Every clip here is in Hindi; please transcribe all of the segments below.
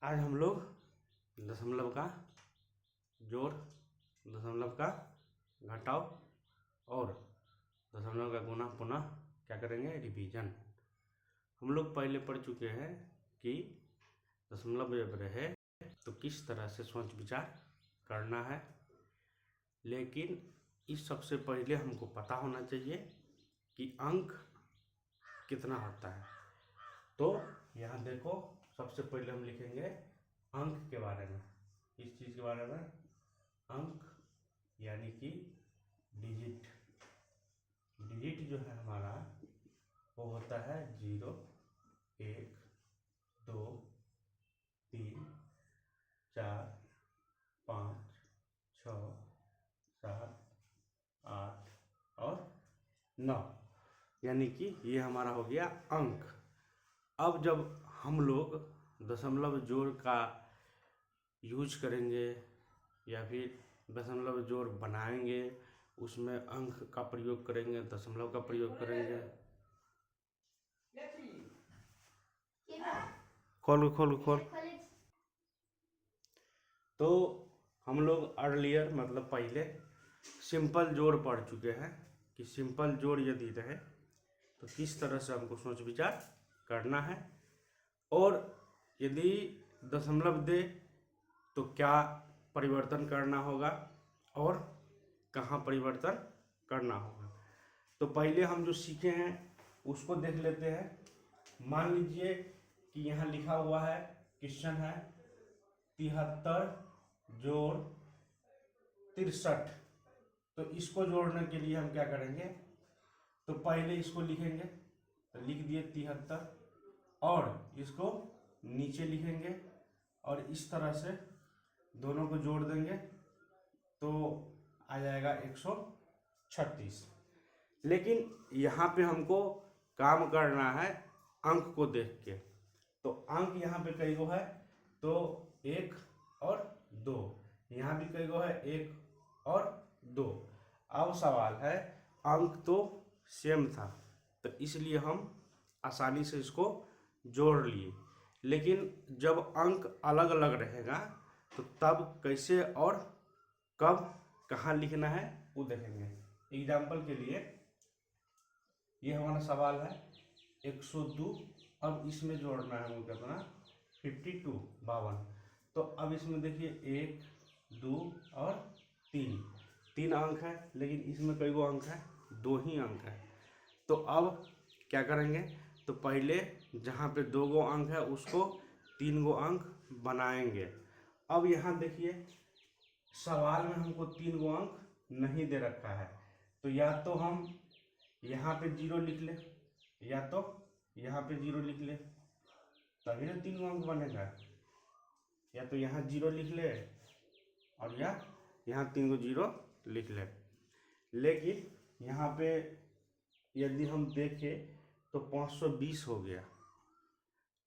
आज हम लोग दशमलव का जोड़, दशमलव का घटाव और दशमलव का गुणा पुनः क्या करेंगे, रिवीजन। हम लोग पहले पढ़ चुके हैं कि दशमलव जब रहे तो किस तरह से सोच विचार करना है, लेकिन इस सबसे पहले हमको पता होना चाहिए कि अंक कितना होता है। तो यहाँ देखो, सबसे पहले हम लिखेंगे अंक के बारे में। इस चीज़ के बारे में, अंक यानी कि डिजिट। डिजिट जो है हमारा वो होता है 0, 1, 2, 3, 4, 5, 6, 7, 8 और 9, यानी कि ये हमारा हो गया अंक। अब जब हम लोग दशमलव जोड़ का यूज करेंगे या फिर दशमलव जोड़ बनाएंगे, उसमें अंक का प्रयोग करेंगे, दशमलव का प्रयोग करेंगे। खोल खोल खोल। तो हम लोग अर्लियर मतलब पहले सिंपल जोड़ पढ़ चुके हैं कि सिंपल जोड़ यदि रहे तो किस तरह से हमको सोच विचार करना है, और यदि दशमलव दे तो क्या परिवर्तन करना होगा और कहाँ परिवर्तन करना होगा। तो पहले हम जो सीखे हैं उसको देख लेते हैं। मान लीजिए कि यहाँ लिखा हुआ है, क्वेश्चन है 73 जोड़ 63। तो इसको जोड़ने के लिए हम क्या करेंगे, तो पहले इसको लिखेंगे, तो लिख दिए 73 और इसको नीचे लिखेंगे और इस तरह से दोनों को जोड़ देंगे तो आ जाएगा 136। लेकिन यहाँ पे हमको काम करना है अंक को देख के। तो अंक यहाँ पे कई गो है, तो 1 और 2, यहाँ भी कई गो है 1 और 2। अब सवाल है, अंक तो सेम था तो इसलिए हम आसानी से इसको जोड़ लिए, लेकिन जब अंक अलग अलग रहेगा तो तब कैसे और कब कहाँ लिखना है वो देखेंगे। एग्जाम्पल के लिए ये हमारा सवाल है 102। अब इसमें जोड़ना है हमको कितना, 52। तो अब इसमें देखिए 1, 2 और 3 अंक है, लेकिन इसमें कई गो अंक है, 2 ही अंक है। तो अब क्या करेंगे, तो पहले जहाँ पे 2 गो अंक है उसको 3 गो अंक बनाएंगे। अब यहाँ देखिए सवाल में हमको 3 गो अंक नहीं दे रखा है, तो या तो हम यहाँ पे 0 लिख ले या तो यहाँ पे 0 लिख ले, तभी ना 3 गो अंक बनेगा। या तो यहाँ 0 लिख ले और या यहाँ 3 गो 0 लिख ले। लेकिन यहाँ पे यदि हम देखें तो 520 हो गया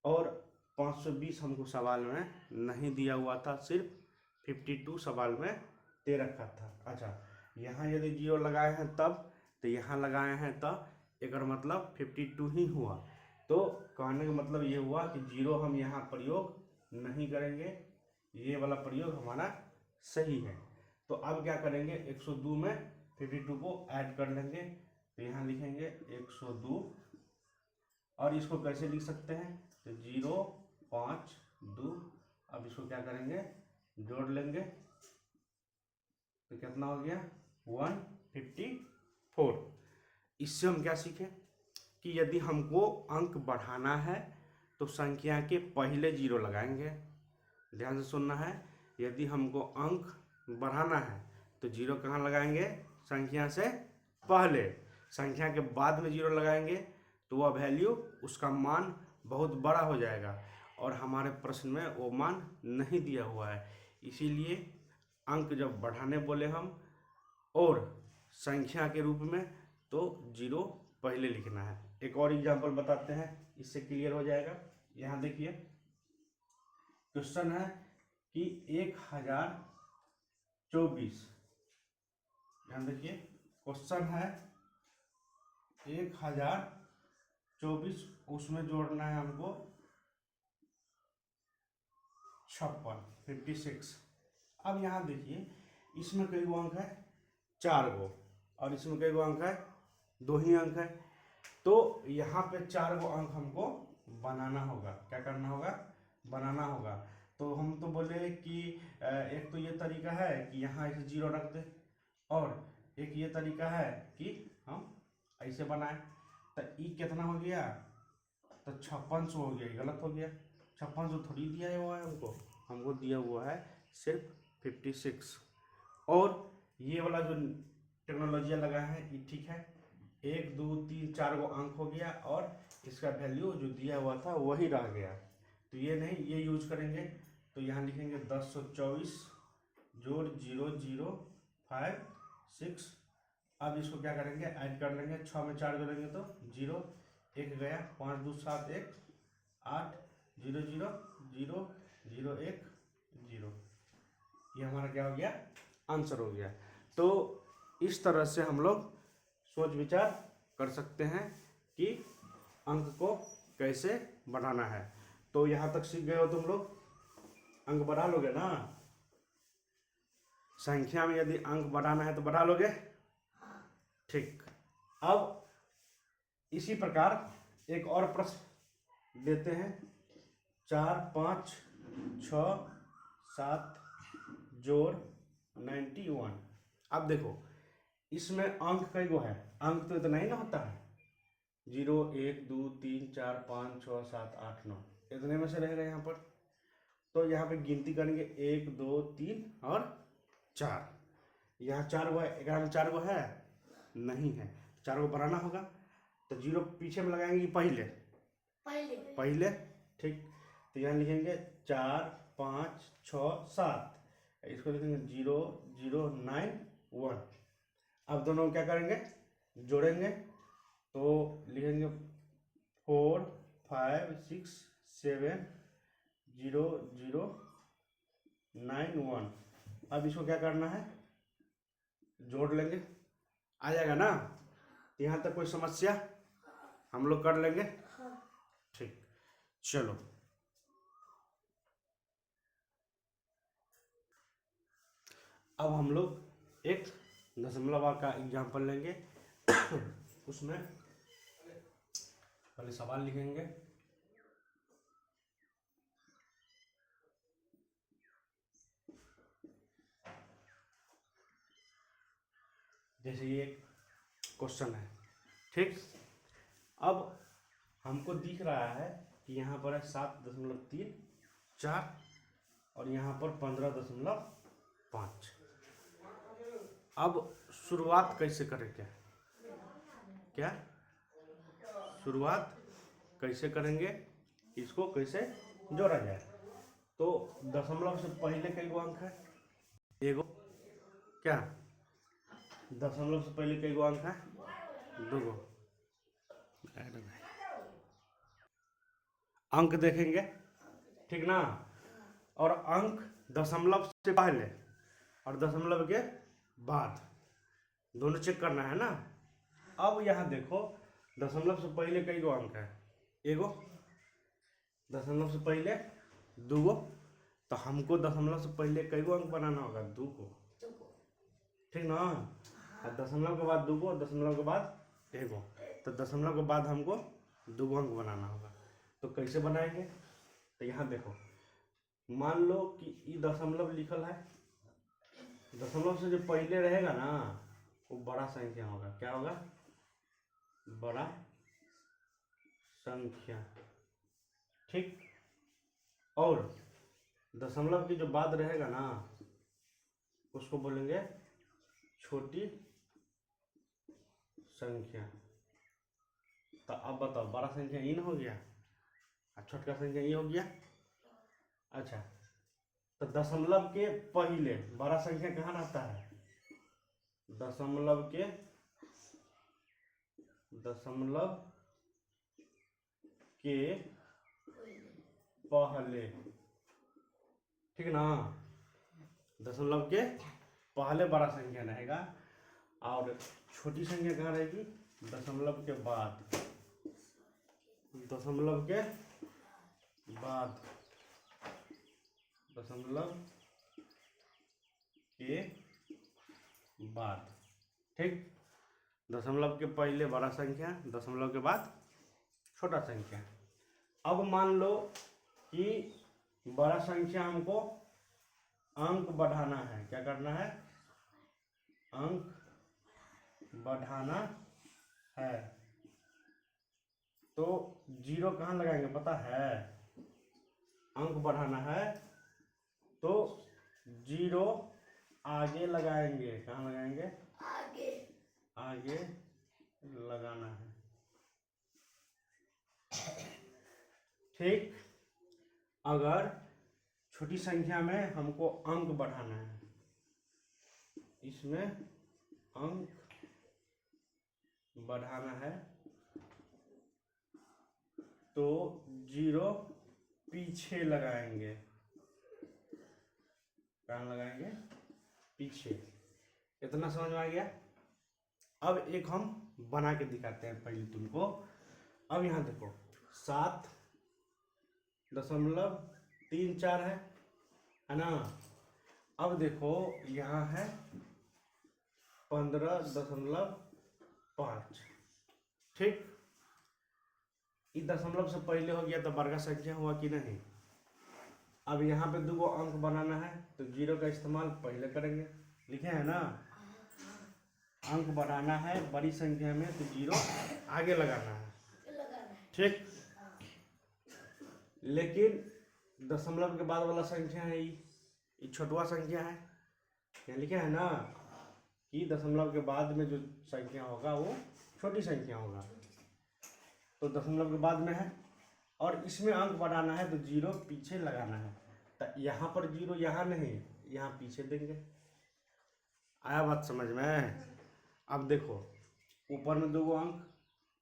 और 520 हमको सवाल में नहीं दिया हुआ था, सिर्फ 52 सवाल में दे रखा था। अच्छा, यहाँ यदि 0 लगाए हैं तब, तो यहाँ लगाए हैं तब, एक मतलब 52 ही हुआ। तो कहने का मतलब ये हुआ कि 0 हम यहाँ प्रयोग नहीं करेंगे, ये वाला प्रयोग हमारा सही है। तो अब क्या करेंगे, 102 में 52 को ऐड कर लेंगे, तो यहाँ लिखेंगे 102 और इसको कैसे लिख सकते हैं, तो 0, 5, 2। अब इसको क्या करेंगे, जोड़ लेंगे, तो कितना हो गया 154। इससे हम क्या सीखें कि यदि हमको अंक बढ़ाना है तो संख्या के पहले 0 लगाएंगे। ध्यान से सुनना है, यदि हमको अंक बढ़ाना है तो 0 कहाँ लगाएंगे, संख्या से पहले। संख्या के बाद में 0 लगाएंगे तो वह वैल्यू, उसका मान बहुत बड़ा हो जाएगा और हमारे प्रश्न में वो मान नहीं दिया हुआ है। इसीलिए अंक जब बढ़ाने बोले हम और संख्या के रूप में, तो 0 पहले लिखना है। एक और एग्जांपल बताते हैं, इससे क्लियर हो जाएगा। यहाँ देखिए क्वेश्चन है कि 1024। यहाँ देखिए क्वेश्चन है 1024, उसमें जोड़ना है हमको 56, 56। अब यहाँ देखिए इसमें कई गो अंक है, 4 गो, और इसमें कई गो अंक है, 2 ही अंक है। तो यहाँ पे 4 गो अंक हमको बनाना होगा। क्या करना होगा? बनाना होगा। तो हम तो बोले कि एक तो ये तरीका है कि यहाँ ऐसे 0 रख दे, और एक ये तरीका है कि हम ऐसे बनाए। तो ई कितना हो गया? तो 56 हो गया। गलत हो गया, 56 थोड़ी दिया हुआ है हमको दिया हुआ है सिर्फ 56। और ये वाला जो टेक्नोलॉजी लगा है ये ठीक है। 1 2 3 4 गो अंक हो गया, और इसका वैल्यू जो दिया हुआ था वही रह गया। तो ये नहीं, ये यूज करेंगे। तो यहाँ लिखेंगे 1024 जोड़ 0 0 5 6। अब इसको क्या करेंगे? ऐड कर लेंगे। 6 में 4 जोड़ेंगे तो 0, 1 गया, 5 2 7 1 8 0 0 0 0 1 0। ये हमारा क्या हो गया? आंसर हो गया। तो इस तरह से हम लोग सोच विचार कर सकते हैं कि अंक को कैसे बढ़ाना है। तो यहाँ तक सीख गए हो तुम लोग? अंक बढ़ा लोगे ना? संख्या में यदि अंक बढ़ाना है तो बढ़ा लोगे? ठीक। अब इसी प्रकार एक और प्रश्न देते हैं। 4 5 6 7 जोड़ 91। अब देखो इसमें अंक कई गो है? अंक तो इतना ही ना होता है, 0 1 2 3 4 5 6 7 8 9, इतने में से रहेगा यहाँ पर। तो यहाँ पे गिनती करेंगे 1 2 3 और 4। यहाँ 4 गो है, 11 में 4 गो है? नहीं है, 4 गो बढ़ाना होगा। तो 0 पीछे में लगाएंगे पहले पहले ठीक। तो यहाँ लिखेंगे 4 5 6 7, इसको लिखेंगे 0 0 9 1। अब दोनों को क्या करेंगे? जोड़ेंगे। तो लिखेंगे 4 5 6 7 0 0 9 1। अब इसको क्या करना है? जोड़ लेंगे। आ जाएगा ना? यहाँ तक कोई समस्या? हम लोग कर लेंगे। ठीक, चलो। अब हम लोग एक दशमलव का एग्जाम्पल लेंगे। उसमें पहले सवाल लिखेंगे। जैसे ये क्वेश्चन है, ठीक। अब हमको दिख रहा है कि यहाँ पर है 7.34 और यहाँ पर 15.5। अब शुरुआत कैसे करेंगे? क्या शुरुआत कैसे करेंगे? इसको कैसे जोड़ा जाए? तो दशमलव से पहले कई गो अंक है? एगो। क्या दशमलव से पहले कई गो अंक है? 2 गो। अंक देखेंगे, ठीक ना? और अंक दशमलव से पहले और दशमलव के बाद दोनों चेक करना है ना। अब यहाँ देखो दशमलव से पहले कई गो अंक है? एगो। दशमलव से पहले 2 गो। तो हमको दशमलव से पहले कई गो अंक बनाना होगा? 2 गो, ठीक ना? और दशमलव के बाद 2 गो, दशमलव के बाद 1 गो। तो दशमलव के बाद हमको 2 गो अंक बनाना होगा। तो कैसे बनाएंगे? तो यहाँ देखो, मान लो कि ये दशमलव लिखल है। दशमलव से जो पहले रहेगा ना वो बड़ा संख्या होगा। क्या होगा? बड़ा संख्या, ठीक। और दशमलव की जो बाद रहेगा ना उसको बोलेंगे छोटी संख्या। तो अब बताओ, बड़ा संख्या इन हो गया और छोटा संख्या ये हो गया। अच्छा, तो दशमलव के पहले बड़ा संख्या कहाँ रहता है? दशमलव के पहले, ठीक ना? दशमलव के पहले बड़ा संख्या रहेगा और छोटी संख्या कहाँ रहेगी? दशमलव के बाद। दशमलव के बाद दशमलव के बाद। ठीक, दशमलव के पहले बड़ा संख्या, दशमलव के बाद छोटा संख्या। अब मान लो कि बड़ा संख्या हमको अंक बढ़ाना है। क्या करना है? अंक बढ़ाना है। तो जीरो कहाँ लगाएंगे पता है? अंक बढ़ाना है तो जीरो आगे लगाएंगे। कहाँ लगाएंगे? आगे लगाना है। ठीक, अगर छोटी संख्या में हमको अंक बढ़ाना है, इसमें अंक बढ़ाना है तो जीरो पीछे लगाएंगे। कहाँ लगाएंगे? पीछे। इतना समझ में आ गया? अब एक हम बना के दिखाते हैं पहले तुमको। अब यहाँ देखो 7.34 है ना। अब देखो यहाँ है 15.5। ठीक, इस दशमलव से पहले हो गया तो वर्ग संख्या हुआ कि नहीं। अब यहाँ पे दो अंक बनाना है तो जीरो का इस्तेमाल पहले करेंगे। लिखे हैं ना, अंक बढ़ाना है बड़ी संख्या में तो जीरो आगे लगाना है। ठीक, लेकिन दशमलव के बाद वाला संख्या है ये छोटवा संख्या है। यहाँ लिखा है ना कि दशमलव के बाद में जो संख्या होगा वो छोटी संख्या होगा। तो दशमलव के बाद में है और इसमें अंक बढ़ाना है तो जीरो पीछे लगाना है। तो यहाँ पर जीरो यहाँ नहीं, यहाँ पीछे देंगे। आया बात समझ में? अब देखो ऊपर में दो अंक,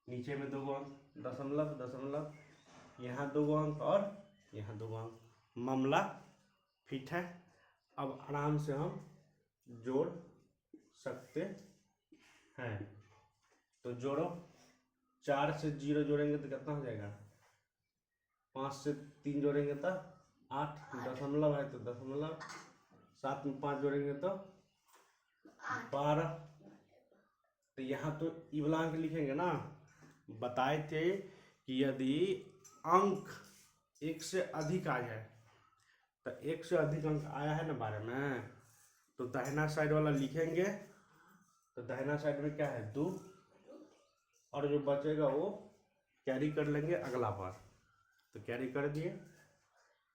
नीचे में दो अंक, दशमलव दशमलव, यहाँ दो अंक और यहाँ दो अंक। मामला फिट है। अब आराम से हम जोड़ सकते हैं। तो जोड़ो, 4 से 0 जोड़ेंगे तो कितना हो जाएगा? 5 से 3 जोड़ेंगे तो 8, दशमलव है तो दशमलव, 7 में 5 जोड़ेंगे तो 12। तो यहाँ तो ई वाला अंक लिखेंगे ना। बताए थे कि यदि अंक 1 से अधिक आ जाए, तो 1 से अधिक अंक आया है ना 12 में, तो दाहिना साइड वाला लिखेंगे। तो दाहिना साइड में क्या है? 2, और जो बचेगा वो कैरी कर लेंगे अगला बार। तो कैरी कर दिए।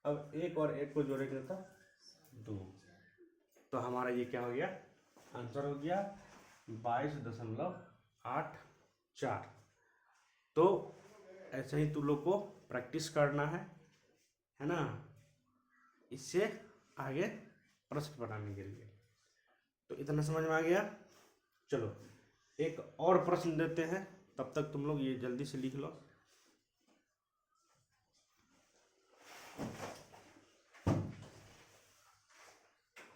अब 1 और 1 को जोड़ेंगे तो 2। तो हमारा ये क्या हो गया? आंसर हो गया 22.84। तो ऐसे ही तुम लोग को प्रैक्टिस करना है ना, इससे आगे प्रश्न बनाने के लिए। तो इतना समझ में आ गया। चलो एक और प्रश्न देते हैं, तब तक तुम लोग ये जल्दी से लिख लो।